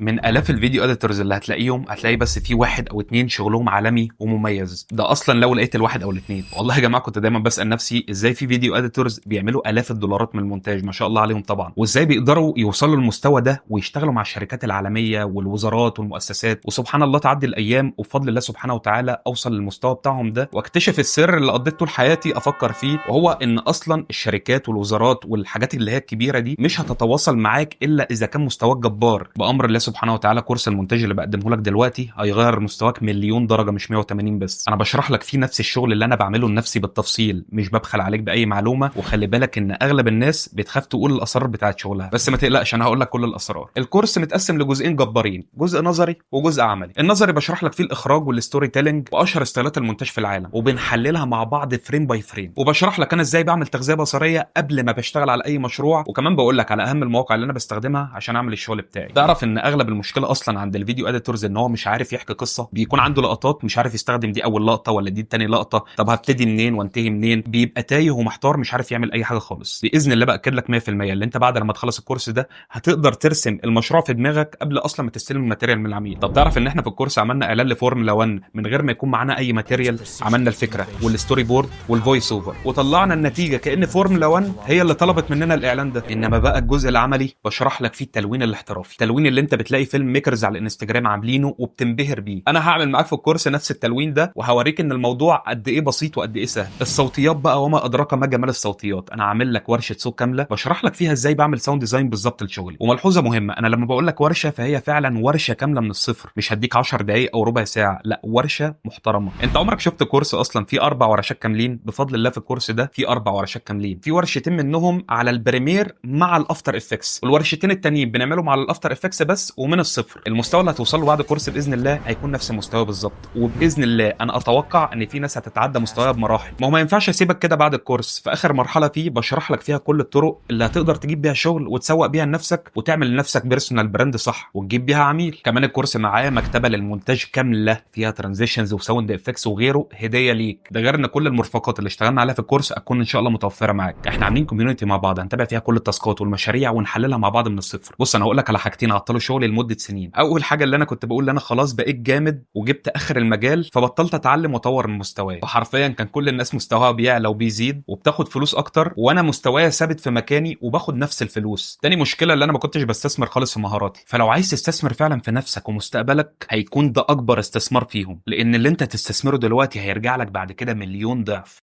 من آلاف الفيديو اديتورز اللي هتلاقي بس في واحد او اتنين شغلهم عالمي ومميز. ده اصلا لو لقيت الواحد او الاتنين، والله يا جماعه كنت دايما بسأل نفسي ازاي في فيديو اديتورز بيعملوا آلاف الدولارات من المونتاج، ما شاء الله عليهم طبعا، وازاي بيقدروا يوصلوا للمستوى ده ويشتغلوا مع الشركات العالميه والوزارات والمؤسسات. وسبحان الله تعدي الايام وبفضل الله سبحانه وتعالى اوصل للمستوى بتاعهم ده، واكتشف السر اللي قضيت طول حياتي افكر فيه، وهو ان اصلا الشركات والوزارات والحاجات اللي هي الكبيره دي مش هتتواصل معاك الا اذا كان مستواك جبار. بامر الله سبحانه وتعالى كورس المونتاج اللي بقدمه لك دلوقتي هيغير مستواك مليون درجه، مش 180 بس. انا بشرح لك فيه نفس الشغل اللي انا بعمله لنفسي بالتفصيل، مش ببخل عليك باي معلومه. وخلي بالك ان اغلب الناس بتخاف تقول الاسرار بتاعت شغلها، بس ما تقلقش انا هقول لك كل الاسرار. الكورس متقسم لجزئين جبارين، جزء نظري وجزء عملي. النظري بشرح لك فيه الاخراج والستوري تيلينج واشهر ستايلات المونتاج في العالم، وبنحللها مع بعض فريم باي فريم، وبشرح لك انا ازاي بعمل تغذيه بصريه قبل ما بشتغل على اي مشروع، وكمان بقول لك على اهم المواقع اللي انا بستخدمها عشان اعمل الشغل بتاعي. تعرف ان اغلب المشكله اصلا عند الفيديو اديتورز ان هو مش عارف يحكي قصه، بيكون عنده لقطات مش عارف يستخدم دي اول لقطه ولا دي تاني لقطه، طب هبتدي منين وانتهي منين، بيبقى تايه ومحتار مش عارف يعمل اي حاجه خالص. باذن الله باكد لك 100% اللي انت بعد لما تخلص الكورس ده هتقدر ترسم المشروع في دماغك قبل اصلا ما تستلم الماتيريال من العميل. طب تعرف ان احنا في الكورس عملنا اعلان لفورمولا 1 من غير ما يكون معانا اي ماتيريال؟ عملنا الفكره والستوري بورد والفويس اوفر وطلعنا النتيجه كأن فورمولا 1 هي اللي طلبت مننا الاعلان ده. انما بقى الجزء العملي بشرح لك فيه التلوين الاحترافي، التلوين اللي انت بتلاقي فيلم ميكرز على الانستجرام عاملينه وبتنبهر بيه. انا هعمل معاك في الكورس نفس التلوين ده، وهوريك ان الموضوع قد ايه بسيط وقد ايه سهل. الصوتيات بقى وما ادراك ما جمال الصوتيات، انا عامل لك ورشه صوت كامله بشرح لك فيها ازاي بعمل ساوند ديزاين بالظبط لشغلي. وملحوظه مهمه، انا لما بقول لك ورشه فهي فعلا ورشه كامله من الصفر، مش هديك 10 دقائق او ربع ساعه، لا ورشه محترمه. انت عمرك شفت كورس اصلا فيه 4 ورشات كاملين؟ بفضل الله في الكورس ده فيه 4 ورشات كاملين، في ورشتين منهم على البريمير مع الافتر افكتس، والورشتين التانيين بنعملهم على الافتر افكتس بس ومن الصفر. المستوى اللي هتوصل له بعد الكورس باذن الله هيكون نفس المستوى بالظبط، وباذن الله انا اتوقع ان في ناس هتتعدى مستواها بمراحل. ما هو ما ينفعش اسيبك كده بعد الكورس، في اخر مرحله فيه بشرح لك فيها كل الطرق اللي هتقدر تجيب بيها شغل وتسوق بيها لنفسك وتعمل لنفسك بيرسونال براند صح وتجيب بيها عميل. كمان الكورس معايا مكتبه للمونتاج كامله فيها ترانزيشنز وساوند افكتس وغيره هديه ليك، ده غير ان كل المرفقات اللي اشتغلنا عليها في الكورس هتكون ان شاء الله متوفره معاك. احنا عاملين كوميونتي مع بعض هنتابع فيها كل التاسكات والمشاريع ونحللها مع بعض من الصفر. بص انا هقول لك على حاجتين عطلوا شغلي لمده سنين. اول حاجه اللي انا كنت بقول ان انا خلاص بقيت جامد وجبت اخر المجال فبطلت اتعلم واطور من مستواي، وحرفيا كان كل الناس مستواها بيعلى وبيزيد وبتاخد فلوس اكتر، وانا مستواي ثابت في مكاني وباخد نفس الفلوس. تاني مشكله اللي انا ما كنتش بستثمر خالص في مهاراتي. فلو عايز تستثمر فعلا في نفسك ومستقبلك هيكون ده اكبر استثمار فيهم، لان اللي انت تستثمره دلوقتي هيرجع لك بعد كده مليون ضعف.